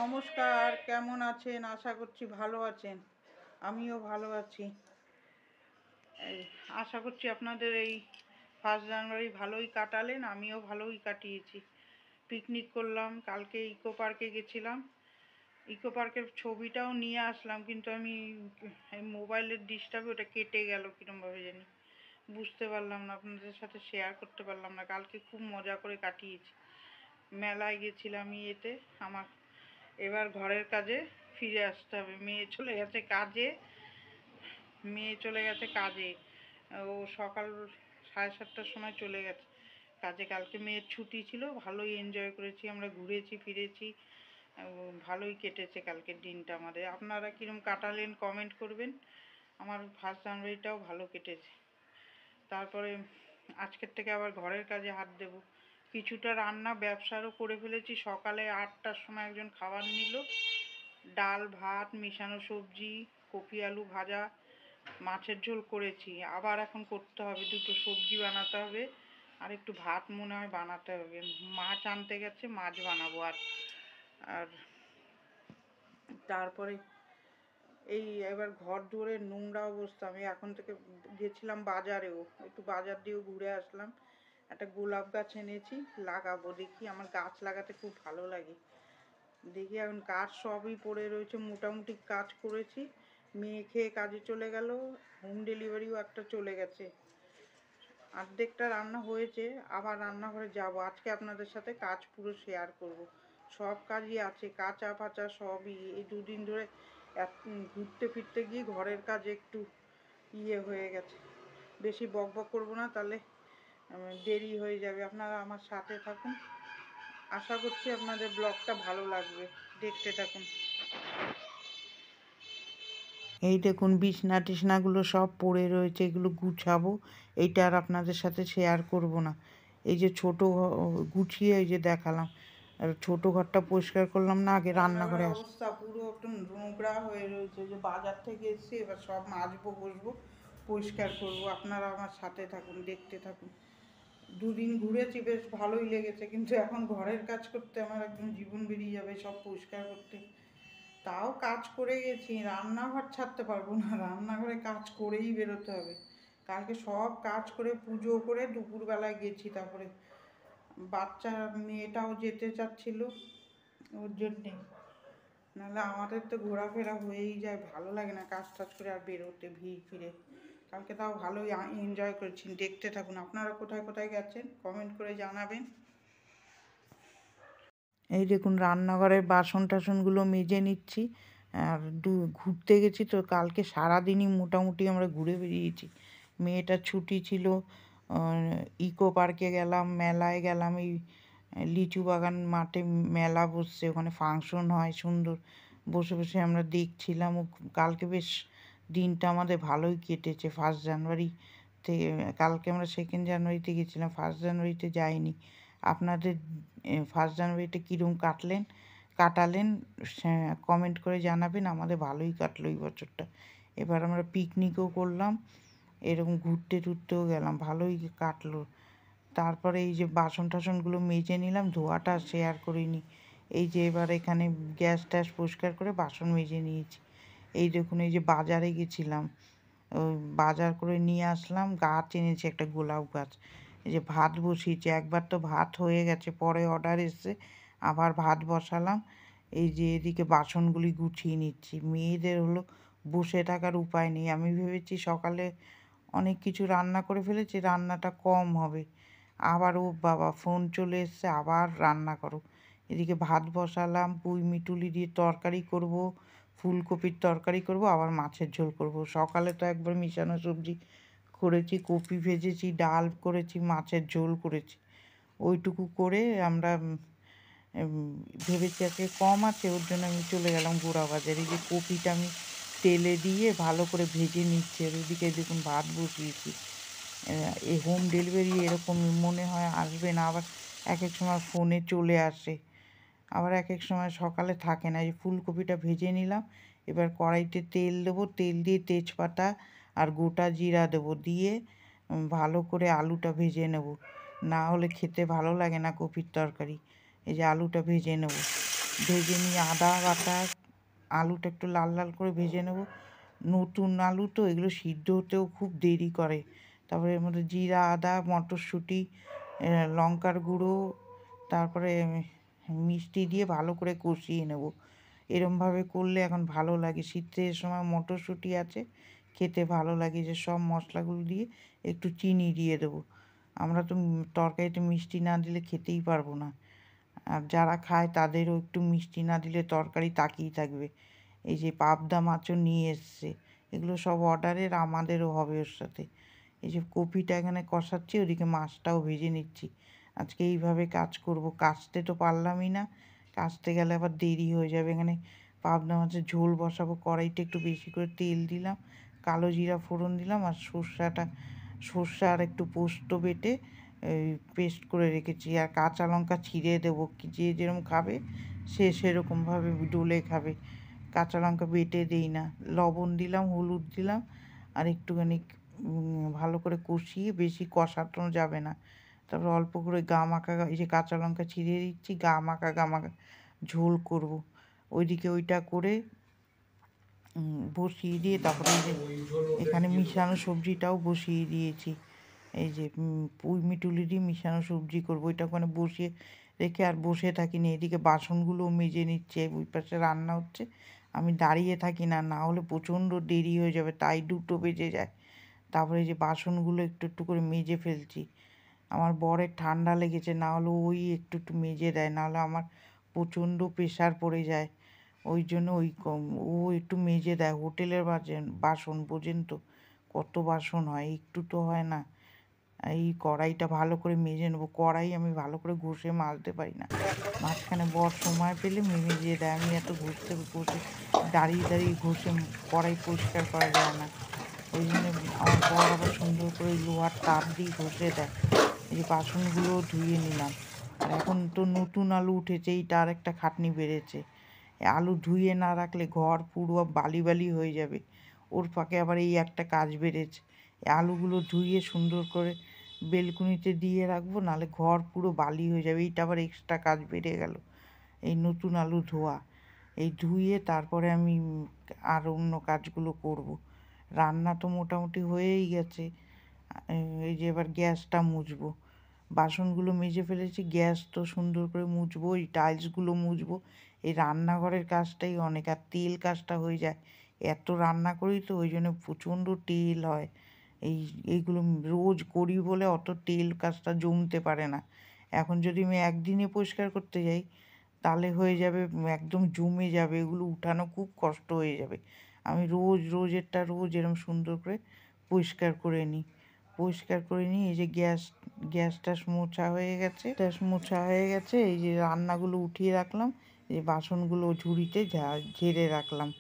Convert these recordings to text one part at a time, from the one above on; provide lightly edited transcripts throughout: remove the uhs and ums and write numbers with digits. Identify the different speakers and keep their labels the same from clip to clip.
Speaker 1: নমস্কার, কেমন আছেন? আশা করছি ভালো আছেন। আমিও ভালো আছি। আশা করছি আপনাদের এই 1 জানুয়ারি ভালোই কাটালেন, আমিও ভালোই কাটিয়েছি। পিকনিক করলাম, কালকে ইকো পার্কে গেছিলাম। ইকো পার্কের ছবিটাও নিয়ে আসলাম, কিন্তু আমি মোবাইলের ডিস্টার্বে ওটা কেটে গেল কীরমভাবে জানি, বুঝতে পারলাম না, আপনাদের সাথে শেয়ার করতে পারলাম না। কালকে খুব মজা করে কাটিয়েছি। মেলায় গেছিলাম আমার এবার ঘরের কাজে ফিরে আসতে হবে। মেয়ে চলে গেছে কাজে। ও সকাল 7:30টার সময় চলে গেছে কাজে। কালকে মেয়ের ছুটি ছিল, ভালোই এনজয় করেছি আমরা, ঘুরেছি ফিরেছি, ভালোই কেটেছে কালকের দিনটা আমাদের। আপনারা কীরকম কাটালেন কমেন্ট করবেন। আমার 1 জানুয়ারিটাও ভালো কেটেছে। তারপরে আজকের থেকে আবার ঘরের কাজে হাত দেব। কিছুটা রান্না ব্যবসারও করে ফেলেছি। সকালে 8টার সময় একজন খাবার নিল, ডাল ভাত মিশানো সবজি, কপি আলু ভাজা, মাছের ঝোল করেছি। আবার এখন করতে হবে, 2টো সবজি বানাতে হবে, আর একটু ভাত মনে হয় বানাতে হবে। মাছ আনতে গেছে, মাছ বানাবো। আর তারপরে এবার ঘর দুয়ারের নোংরা অবস্থা। আমি এখন থেকে গেছিলাম বাজারেও, একটু বাজার দিয়েও ঘুরে আসলাম। একটা গোলাপ গাছ এনেছি, লাগাবো। দেখি, আমার গাছ লাগাতে খুব ভালো লাগে। দেখি, এখন কাজ সবই পড়ে রয়েছে, মোটামুটি কাজ করেছি। মেয়ে খেয়ে কাজে চলে গেল, হোম ডেলিভারিও একটা চলে গেছে। অর্ধেকটা রান্না হয়েছে, আবার রান্নাঘরে যাব। আজকে আপনাদের সাথে কাজ পুরো শেয়ার করব। সব কাজই আছে, কাঁচা ফাচা সবই। এই 2 দিন ধরে ঘুরতে ফিরতে গিয়ে ঘরের কাজ একটু হয়ে গেছে। বেশি বকবক করবো না, তাহলে দেরি হয়ে যাবে। আপনারা আমার সাথে থাকুন, আশা করছি আপনাদের ব্লগটা ভালো লাগবে, দেখতে থাকুন। এই দেখুন, বিছনা টিছনাগুলো সব পড়ে রয়েছে, এগুলো গুছাবো। এইটা আর আপনাদের সাথে শেয়ার করব না। এই যে গুছিয়ে এই যে দেখালাম। আর ছোটো ঘরটা পরিষ্কার করলাম না, আগে রান্নাঘরে অবস্থা পুরো একটু নোংরা হয়ে রয়েছে। যে বাজার থেকে এসে এবার সব মাজবো, বসবো, পরিষ্কার করবো। আপনারা আমার সাথে থাকুন, দেখতে থাকুন। 2 দিন ঘুরেছি, বেশ ভালোই লেগেছে, কিন্তু এখন ঘরের কাজ করতে আমার একদম জীবন বেরিয়ে যাবে, সব পরিষ্কার করতে। তাও কাজ করে গেছি, রান্নাঘর ছাড়তে পারবো না, রান্নাঘরে কাজ করেই বেরোতে হবে। কালকে সব কাজ করে পুজো করে দুপুরবেলায় গেছি। তারপরে বাচ্চা মেয়েটাও যেতে চাচ্ছিল, ওর জন্যে। নাহলে আমাদের তো ঘোরাফেরা হয়েই যায়, ভালো লাগে না কাজ টাজ করে আর বেরোতে ফিরে। কালকে তাও ভালোই এনজয় করেছি, দেখতে থাকুন। আপনারা কোথায় কোথায় গেছেন কমেন্ট করে জানাবেন। এই দেখুন, রান্নাঘরের বাসন টাসনগুলো মেজে নিচ্ছি। আর ঘুরতে গেছি তো, কালকে সারাদিনই মোটামুটি আমরা ঘুরে বেরিয়েছি। মেয়েটার ছুটি ছিল, ইকো পার্কে গেলাম, মেলায় গেলাম। এই লিচু বাগান মাঠে মেলা বসছে, ওখানে ফাংশন হয় সুন্দর, বসে বসে আমরা দেখছিলাম। কালকে বেশ দিনটা আমাদের ভালোই কেটেছে। 1 জানুয়ারি থেকে, কালকে আমরা 2 জানুয়ারিতে গেছিলাম, 1 জানুয়ারিতে যাইনি। আপনাদের 1 জানুয়ারিতে কীরকম কাটালেন কমেন্ট করে জানাবেন। আমাদের ভালোই কাটলো এই বছরটা। এবার আমরা পিকনিকও করলাম, এরকম ঘুরতে টুরতেও গেলাম, ভালোই কাটলো। তারপরে এই যে বাসন টাসনগুলো মেজে নিলাম, ধোয়াটা শেয়ার করিনি। এই যে এবার এখানে গ্যাস ট্যাস পরিষ্কার করে বাসন মেজে নিয়েছি। এই দেখুন, এই যে বাজারে গেছিলাম, বাজার করে নিয়ে আসলাম, গাছ এনেছি, একটা গোলাপ গাছ। এই যে ভাত বসিয়েছি, একবার তো ভাত হয়ে গেছে, পরে অর্ডার এসছে, আবার ভাত বসালাম। এই যে এদিকে বাসনগুলি গুছিয়ে নিচ্ছি। মেয়েদের হলো বসে থাকার উপায় নেই। আমি ভেবেছি সকালে অনেক কিছু রান্না করে ফেলেছি, রান্নাটা কম হবে। আবার ও বাবা ফোন চলে এসছে, আবার রান্না করো। এদিকে ভাত বসালাম, পুঁই মিটুলি দিয়ে তরকারি করব, ফুলকপির তরকারি করব, আবার মাছের ঝোল করব। সকালে তো একবার মিশানো সবজি করেছি, কপি ভেজেছি, ডাল করেছি, মাছের ঝোল করেছি। ওইটুকু করে আমরা ভেবেছি আজকে কম আছে, ওর জন্য আমি চলে গেলাম গোড়া বাজারে। এই যে কপিটা আমি তেলে দিয়ে ভালো করে ভেজে নিচ্ছি। আর ওদিকে দেখুন ভাত বসিয়েছি। এই হোম ডেলিভারি এরকম মনে হয় আসবে না, আবার এক এক সময় ফোনে চলে আসে, আবার এক এক সময় সকালে থাকে না। এই ফুলকপিটা ভেজে নিলাম, এবার কড়াইতে তেল দেবো, তেল দিয়ে তেজপাতা আর গোটা জিরা দেবো, দিয়ে ভালো করে আলুটা ভেজে নেব, না হলে খেতে ভালো লাগে না কপির তরকারি। এই যে আলুটা ভেজে নেব, ভেজে নিয়ে আদা বাটা, আলুটা একটু লাল লাল করে ভেজে নেব। নতুন আলু তো এগুলো সিদ্ধ হতেও খুব দেরি করে। তারপরে এর মধ্যে জিরা, আদা, মটরশুঁটি, লঙ্কার গুঁড়ো, তারপরে মিষ্টি দিয়ে ভালো করে কষিয়ে নেব। এরমভাবে করলে এখন ভালো লাগে, শীতের সময় মটরশুঁটি আছে, খেতে ভালো লাগে। যে সব মশলাগুলো দিয়ে একটু চিনি দিয়ে দেবো। আমরা তো তরকারিতে মিষ্টি না দিলে খেতেই পারবো না, আর যারা খায় তাদেরও একটু মিষ্টি না দিলে তরকারি তাকিয়ে থাকবে। এই যে পাবদা মাছও নিয়ে এসছে, এগুলো সব অর্ডারের, আমাদেরও হবে ওর সাথে। এই যে কপিটা এখানে কষাচ্ছি, ওদিকে মাছটাও ভেজে নিচ্ছি। আজকে এইভাবে কাজ করব, কাচতে তো পারলামই না, কাচতে গেলে আবার দেরি হয়ে যাবে। এখানে পাবদা মাছের ঝোল বসাবো, কড়াইতে একটু বেশি করে তেল দিলাম, কালো জিরা ফোড়ন দিলাম, আর সর্ষে আর একটু পোস্ত বেটে পেস্ট করে রেখেছি, আর কাঁচা লঙ্কা ছিঁড়ে দেবো, যে যেরকম খাবে সে সেরকমভাবে ডলে খাবে। কাঁচা লঙ্কা বেটে দিই না। লবণ দিলাম, হলুদ দিলাম, আর একটুখানি ভালো করে কষিয়ে, বেশি কষানো যাবে না। তারপর অল্প করে এই যে কাঁচা লঙ্কা ছিঁড়ে দিচ্ছি, গা মাখা ঝোল করব। ওইদিকে ওইটা করে বসিয়ে দিয়ে তারপরে এই যে এখানে মিশানো সবজিটাও বসিয়ে দিয়েছি। এই যে পুঁই মিটুলি দিয়ে মিশানো সবজি করবো, ওইটা ওখানে বসিয়ে রেখে আর বসে থাকিনি, এদিকে বাসনগুলো মেজে নিচ্ছে, ওই পাশে রান্না হচ্ছে। আমি দাঁড়িয়ে থাকি না, না হলে প্রচণ্ড দেরি হয়ে যাবে, তাই 2টো বেজে যায়। তারপরে এই যে বাসনগুলো একটু একটু করে মেজে ফেলছি। আমার বরের ঠান্ডা লেগেছে, না হলে ওই একটু একটু মেজে দেয়, নাহলে আমার প্রচণ্ড প্রেশার পড়ে যায়। ওই জন্য ও একটু মেজে দেয়। হোটেলের বাসন বোঝেন তো, কত বাসন হয়, একটু তো হয় না। এই কড়াইটা ভালো করে মেজে নেবো, কড়াই আমি ভালো করে ঘষে মাজতে পারি না। মাঝখানে বর সময় পেলে মেজে দেয়, আমি এত ঘষে দাঁড়িয়ে দাঁড়িয়ে ঘষে কড়াই পরিষ্কার করা যায় না। ওই জন্য আমার বর আবার সুন্দর করে লোহার তাপ দিয়ে ঘষে দেয়। এই যে বাসনগুলো ধুয়ে নিলাম। আর এখন তো নতুন আলু উঠেছে, এইটা আর একটা খাটনি বেড়েছে। আলু ধুয়ে না রাখলে ঘর পুরো বালি বালি হয়ে যাবে। ওর ফাঁকে আবার এই একটা কাজ বেড়েছে, আলুগুলো ধুয়ে সুন্দর করে বেলকুনিতে দিয়ে রাখবো, নাহলে ঘর পুরো বালি হয়ে যাবে। এইটা আবার এক্সট্রা কাজ বেড়ে গেল, এই নতুন আলু ধোয়া। এই ধুয়ে তারপরে আমি আর অন্য কাজগুলো করব। রান্না তো মোটামুটি হয়েই গেছে। এই যে এবার গ্যাসটা মুছবো, বাসনগুলো মেজে ফেলেছি, গ্যাস তো সুন্দর করে মুছবো, এই টাইলসগুলো মুছবো। এই রান্নাঘরের কাজটাই অনেক, আর তেল কাজটা হয়ে যায়। এত রান্না করি তো ওই জন্য প্রচণ্ড তেল হয়। এইগুলো রোজ করি বলে অত তেল কাজটা জমতে পারে না। এখন যদি আমি একদিনে পরিষ্কার করতে যাই, তাহলে হয়ে যাবে, একদম জমে যাবে, এগুলো উঠানো খুব কষ্ট হয়ে যাবে। আমি রোজ এরকম সুন্দর করে পরিষ্কার করে নিই। এই যে গ্যাস মোছা হয়ে গেছে, এই যে রান্নাগুলো উঠিয়ে রাখলাম, এই বাসনগুলো ঝুড়িতে ঝেড়ে রাখলাম।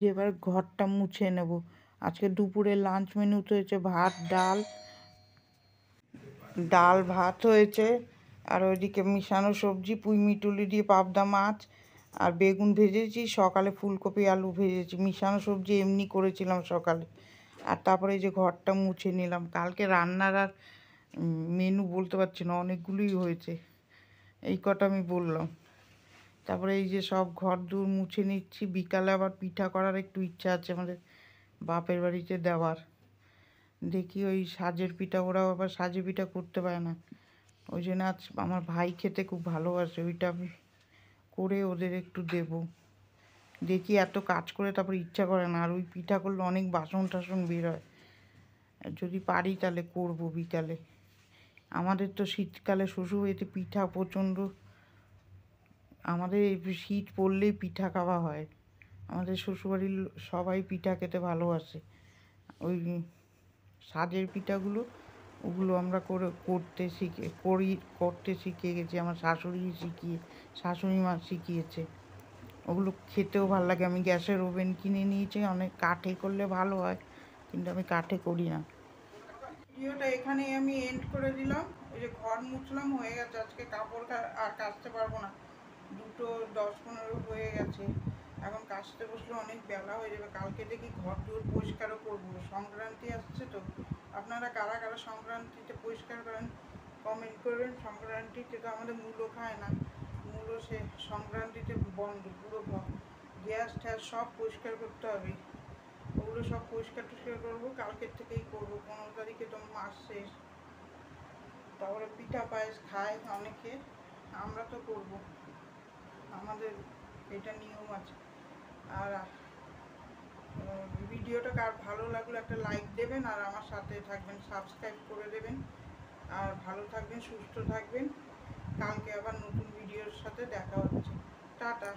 Speaker 1: এবার ঘরটা মুছে নেব। আজকে দুপুরে লাঞ্চ মেনুতে হয়েছে ভাত, ডাল ভাত হয়েছে, আর ওইদিকে মিশানো সবজি পুঁই মিটুলি দিয়ে পাবদা মাছ আর বেগুন ভেজেছি, সকালে ফুলকপি আলু ভেজেছি। মিশানো সবজি এমনি করেছিলাম সকালে। আর তারপরে এই যে ঘরটা মুছে নিলাম। কালকে রান্নার আর মেনু বলতে পারছি না, অনেকগুলোই হয়েছে, এই কটা আমি বললাম। তারপরে এই যে সব ঘর দূর মুছে নিচ্ছি। বিকালে আবার পিঠা করার একটু ইচ্ছা আছে আমাদের বাপের বাড়িতে দেওয়ার। দেখি ওই সাজের পিঠা, ওরাও আবার সাজে পিঠা করতে পারে না, ওই জন্য আজ আমার ভাই খেতে খুব ভালোবাসে, ওইটা আমি করে ওদের একটু দেব। দেখি এত কাজ করে তারপর ইচ্ছা করে না, আর ওই পিঠা করলে অনেক বাসন টাসন বের হয়। যদি পারি তাহলে করব বিকালে। আমাদের তো শীতকালে শ্বশুরবাড়িতে পিঠা প্রচণ্ড, আমাদের এই শীত পড়লেই পিঠা খাওয়া হয়। আমাদের শ্বশুরবাড়ির সবাই পিঠা খেতে ভালোবাসে। ওই সাজের পিঠাগুলো, ওগুলো আমরা করতে শিখে গেছি, আমার শাশুড়ি মা শিখিয়েছে। ওগুলো খেতেও ভালো লাগে। আমি গ্যাসের ওভেন কিনে নিয়েছি, অনেক কাঠে করলে ভালো হয়, কিন্তু আমি কাঠে করি না। ভিডিওটা এখানেই আমি এন্ড করে দিলাম। এই যে ঘর মুছলাম, হয়ে গেছে। আজকে কাপড় আর কাচতে পারবো না, 2:10-15 হয়ে গেছে। এখন কাচতে বসলে অনেক বেলা হয়ে যাবে। কালকে দেখি ঘর দুয়ার পরিষ্কারও করবো, সংক্রান্তি আসছে তো। আপনারা কারা কারা সংক্রান্তিতে পরিষ্কার করেন কমেন্ট করবেন। সংক্রান্তিতে তো আমাদের মূলো খায় না, মূলো সে সংক্রান্তিতে বন্ধ, পুরো গ্যাস ট্যাস সব পরিষ্কার করতে হবে। ওগুলো সব পরিষ্কার টরিষ্কার করবো, কালকের থেকেই করবো। 15 তারিখে তো মাস শেষ। তারপরে পিঠা পায়েস খায় অনেকে, আমরা তো করব, আমাদের এটা নিয়ম আছে। আর ভিডিওটা কার ভালো লাগলো একটা লাইক দেবেন, আর আমার সাথে থাকবেন, সাবস্ক্রাইব করে দেবেন। আর ভালো থাকবেন, সুস্থ থাকবেন। কালকে আবার নতুন ভিডিওর সাথে দেখা হচ্ছে। টাটা।